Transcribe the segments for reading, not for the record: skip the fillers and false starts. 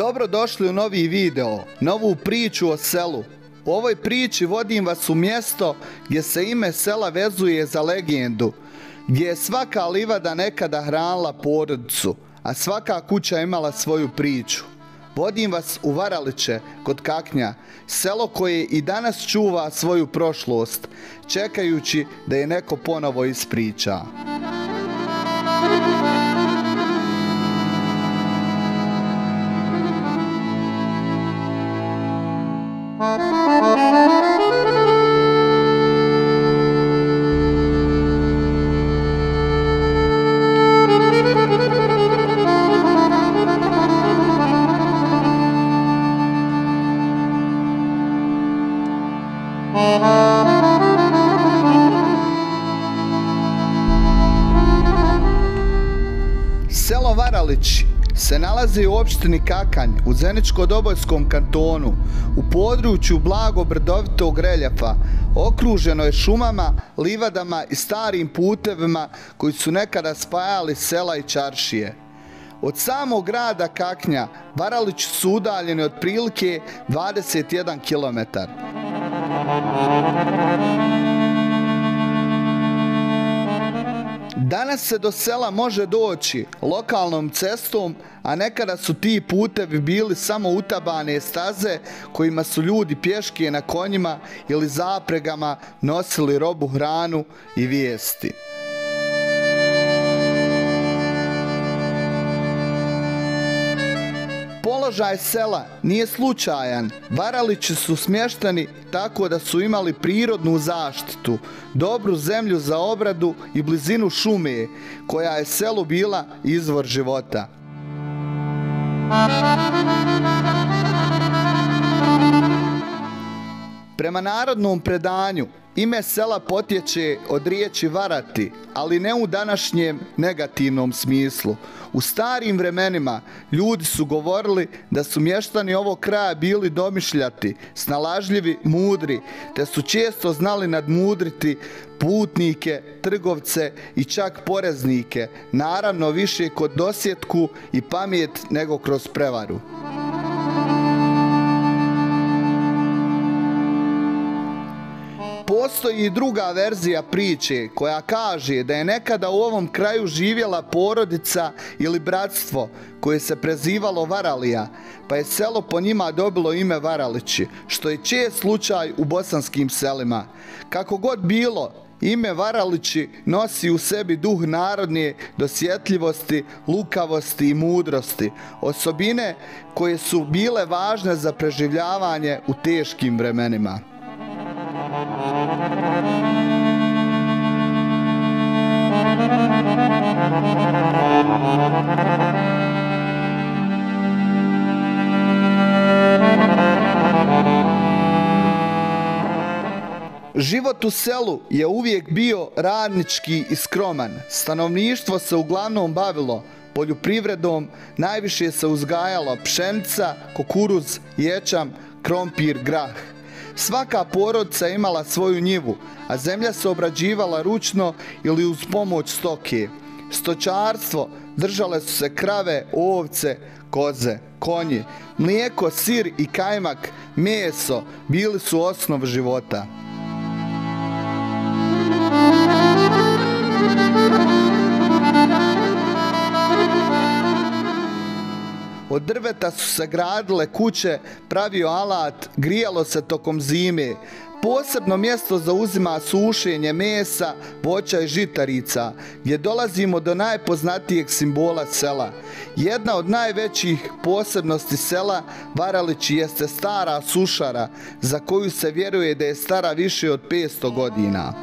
Dobro došli u novi video, novu priču o selu. U ovoj priči vodim vas u mjesto gdje se ime sela vezuje za legendu, gdje je svaka livada nekada hranila porodicu, a svaka kuća imala svoju priču. Vodim vas u Varaliće kod Kaknja, selo koje i danas čuva svoju prošlost, čekajući da je neko ponovo ispriča. Selo Varalić se nalazi u opštini Kakanj u Zeničko-Dobojskom kantonu, u području blago brdovitog reljefa, okruženo je šumama, livadama i starim putevima koji su nekada spajali sela i čaršije. Od samog grada Kaknja Varalići su udaljeni otprilike 21 km. Danas se do sela može doći lokalnom cestom, a nekada su ti putevi bili samo utabane staze kojima su ljudi pješke na konjima ili zapregama nosili robu, hranu i vijesti. Položaj sela nije slučajan. Varalići su smješteni tako da su imali prirodnu zaštitu, dobru zemlju za obradu i blizinu šume, koja je selu bila izvor života. Prema narodnom predanju, ime sela potječe od riječi varati, ali ne u današnjem negativnom smislu. U starim vremenima ljudi su govorili da su mještani ovog kraja bili domišljati, snalažljivi, mudri, te su često znali nadmudriti putnike, trgovce i čak poreznike, naravno više kod dosjetku i pamet nego kroz prevaru. Postoji i druga verzija priče koja kaže da je nekada u ovom kraju živjela porodica ili bratstvo koje se prezivalo Varalija, pa je selo po njima dobilo ime Varalići, što je čest slučaj u bosanskim selima. Kako god bilo, ime Varalići nosi u sebi duh narodne dosjetljivosti, lukavosti i mudrosti, osobine koje su bile važne za preživljavanje u teškim vremenima. Život u selu je uvijek bio radnički i skroman. Stanovništvo se uglavnom bavilo poljoprivredom, najviše se uzgajalo pšenica, kukuruz, ječam, krompir, grah. Svaka porodica imala svoju njivu, a zemlja se obrađivala ručno ili uz pomoć stoke. Stočarstvo držale su se krave, ovce, koze, konji, mlijeko, sir i kajmak, meso bili su osnov života. Od drveta su se gradile kuće, pravio alat, grijalo se tokom zime. Posebno mjesto zauzima sušenje mesa, voća i žitarica, gdje dolazimo do najpoznatijeg simbola sela. Jedna od najvećih posebnosti sela Varalići jeste stara sušara, za koju se vjeruje da je stara više od 500 godina.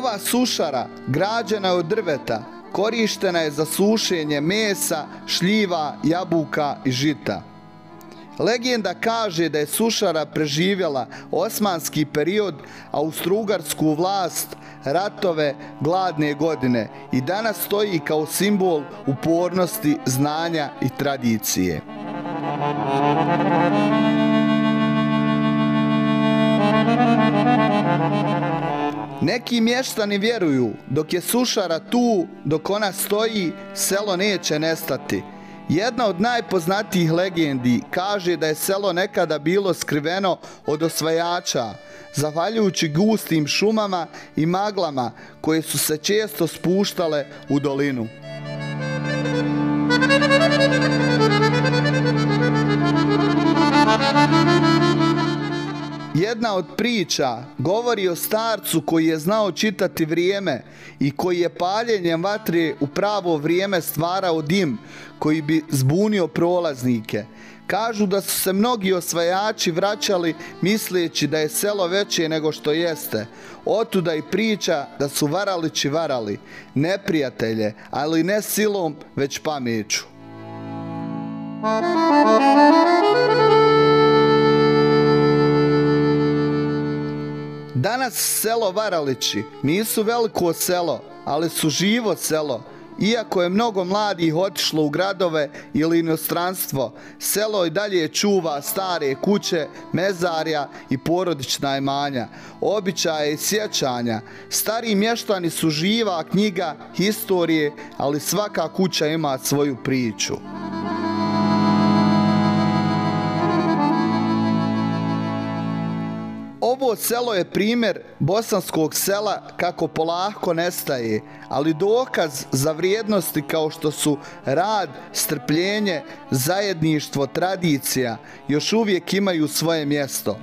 Ova sušara, građena je od drveta, korištena je za sušenje mesa, šljiva, jabuka i žita. Legenda kaže da je sušara preživjela osmanski period, austrougarsku vlast, ratove, gladne godine i danas stoji kao simbol upornosti, znanja i tradicije. Neki mještani vjeruju, dok je sušara tu, dok ona stoji, selo neće nestati. Jedna od najpoznatijih legendi kaže da je selo nekada bilo skriveno od osvajača, zahvaljujući gustim šumama i maglama koje su se često spuštale u dolinu. Jedna od priča govori o starcu koji je znao čitati vrijeme i koji je paljenjem vatre u pravo vrijeme stvarao dim koji bi zbunio prolaznike. Kažu da su se mnogi osvajači vraćali misleći da je selo veće nego što jeste. Otuda i priča da su varalići varali neprijatelje, ali ne silom već pameću. Danas selo Varalići nisu veliko selo, ali su živo selo. Iako je mnogo mladih otišlo u gradove ili inostranstvo, selo i dalje čuva stare kuće, mezarja i porodična imanja, običaje i sjećanja. Stari mještani su živa knjiga historije, ali svaka kuća ima svoju priču. Ovo selo je primjer bosanskog sela kako polako nestaje, ali dokaz za vrijednosti kao što su rad, strpljenje, zajedništvo, tradicija još uvijek imaju svoje mjesto.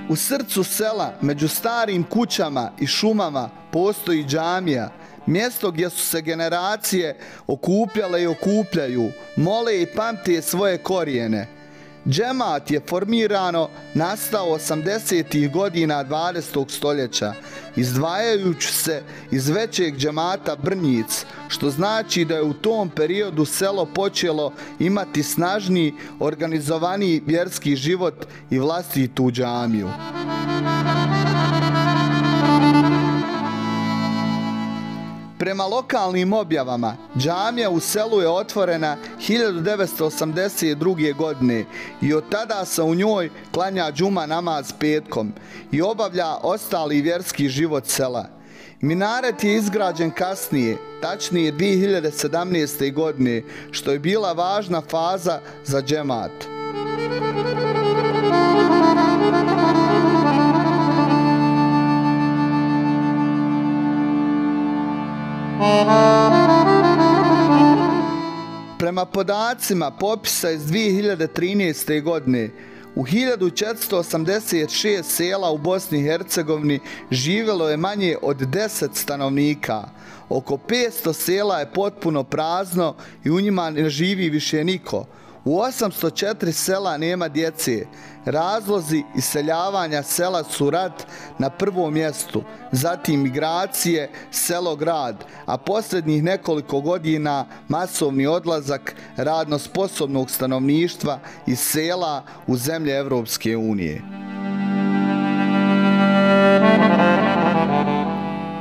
U srcu sela, među starim kućama i šumama, postoji džamija, mjesto gdje su se generacije okupljale i okupljaju, mole i pamte svoje korijene. Džemat je formirano nastao 80. godina 20. stoljeća, izdvajajući se iz većeg džemata Brnjic, što znači da je u tom periodu selo počelo imati snažniji, organizovaniji vjerski život i vlastitu džamiju. Prema lokalnim objavama, džamija u selu je otvorena 1982. godine i od tada se u njoj klanja džuma namaz petkom i obavlja ostali vjerski život sela. Minaret je izgrađen kasnije, tačnije 2017. godine, što je bila važna faza za džemat. Prema podacima popisa iz 2013. godine, u 1486 sela u Bosni i Hercegovini živjelo je manje od 10 stanovnika. Oko 500 sela je potpuno prazno i u njima ne živi više niko. U 804 sela nema djece. Razlozi iseljavanja sela su rat na prvom mjestu, zatim migracije, selo-grad, a posljednjih nekoliko godina masovni odlazak radno sposobnog stanovništva iz sela u zemlje Evropske unije.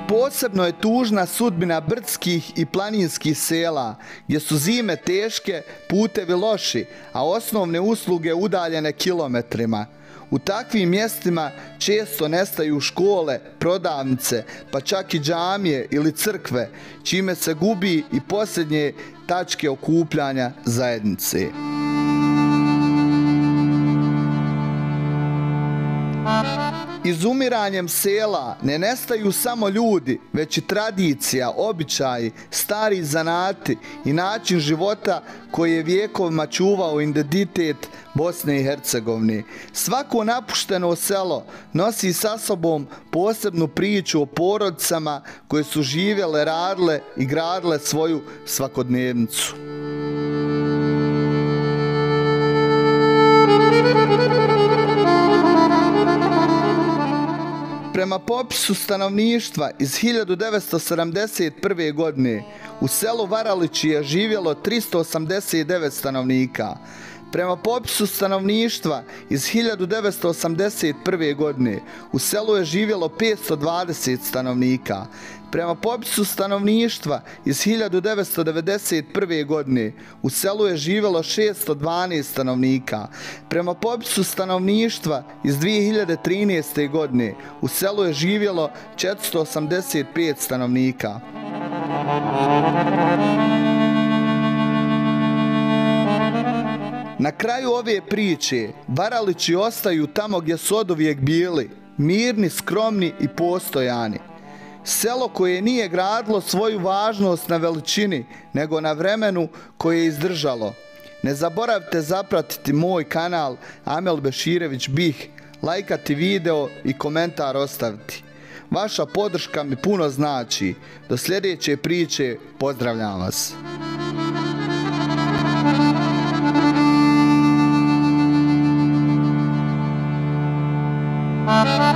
Posebno je tužna sudbina brdskih i planinskih sela, gdje su zime teške, putevi loši, a osnovne usluge udaljene kilometrima. U takvim mjestima često nestaju škole, prodavnice, pa čak i džamije ili crkve, čime se gubi i posljednje tačke okupljanja zajednice. Izumiranjem sela ne nestaju samo ljudi, već i tradicija, običaji, stari zanati i način života koji je vjekovima čuvao identitet Bosne i Hercegovine. Svako napušteno selo nosi sa sobom posebnu priču o porodicama koje su živjele, radile i gradile svoju svakodnevnicu. Prema popisu stanovništva iz 1971. godine u selu Varalići je živjelo 389 stanovnika. Prema popisu stanovništva iz 1981. godine u selu je živjelo 520 stanovnika. Prema popisu stanovništva iz 1991. godine u selu je živjelo 612 stanovnika. Prema popisu stanovništva iz 2013. godine u selu je živjelo 485 stanovnika. Na kraju ove priče Varalići ostaju tamo gdje su oduvijek bili, mirni, skromni i postojani. Selo koje nije gradilo svoju važnost na veličini, nego na vremenu koje je izdržalo. Ne zaboravite zapratiti moj kanal Amel Beširević Bih, lajkati video i komentar ostaviti. Vaša podrška mi puno znači. Do sljedeće priče, pozdravljam vas. Thank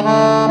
you.